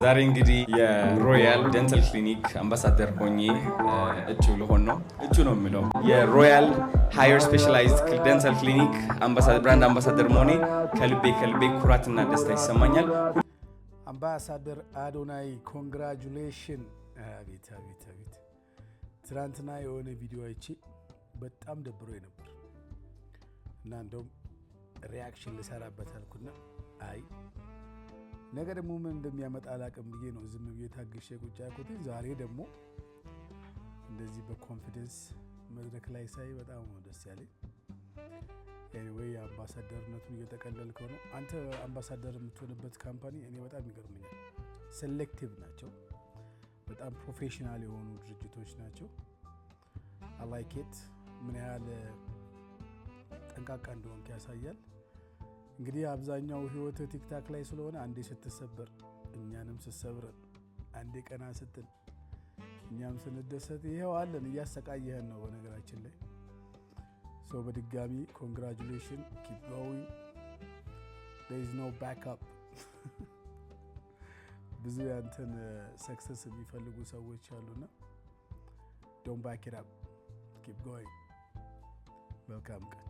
ዛሬ እንግዲህ የሮያል ዴንታል ክሊኒክ አምባሳደር ሆኜ እጩ ልሆን ነው። እጩ ነው የሚለው የሮያል ሃየር ስፔሻላይዝድ ዴንታል ክሊኒክ አምባሳደር ብራንድ አምባሳደር መሆኔ ከልቤ ኩራትና ደስታ ይሰማኛል። አምባሳደር አዶናይ ኮንግራቹሌሽን። አቤት ትናንትና የሆነ ቪዲዮ አይቼ በጣም ደብሮኝ ነበር እና እንደውም ሪአክሽን ልሰራበት አልኩና አይ ነገ ደግሞ ምን እንደሚያመጣ አላቅም ብዬ ነው ዝም ብዬ ታግሼ ቁጭ ያልኩት። ዛሬ ደግሞ እንደዚህ በኮንፊደንስ መድረክ ላይ ሳይ በጣም ደስ ያለኝ። ኤኒዌይ አምባሳደርነቱን እየተቀለልከው ነው አንተ። አምባሳደር የምትሆንበት ካምፓኒ እኔ በጣም ይገርመኛል። ሴሌክቲቭ ናቸው፣ በጣም ፕሮፌሽናል የሆኑ ድርጅቶች ናቸው። አይ ላይክ ኢት። ምን ያህል ጠንቃቃ እንደሆንክ ያሳያል። እንግዲህ አብዛኛው ህይወት ቲክታክ ላይ ስለሆነ አንዴ ስትሰበር እኛንም ስትሰብረን፣ አንዴ ቀና ስትል እኛም ስንደሰት ይሄው አለን። እያሰቃየህን ነው በነገራችን ላይ። ሶ በድጋሚ ኮንግራቹሌሽን፣ ኪፕ ጎዊንግ፣ there is no backup። ብዙ ያንተን ሰክሰስ የሚፈልጉ ሰዎች አሉና don't back it up, keep going። መልካም ቀን።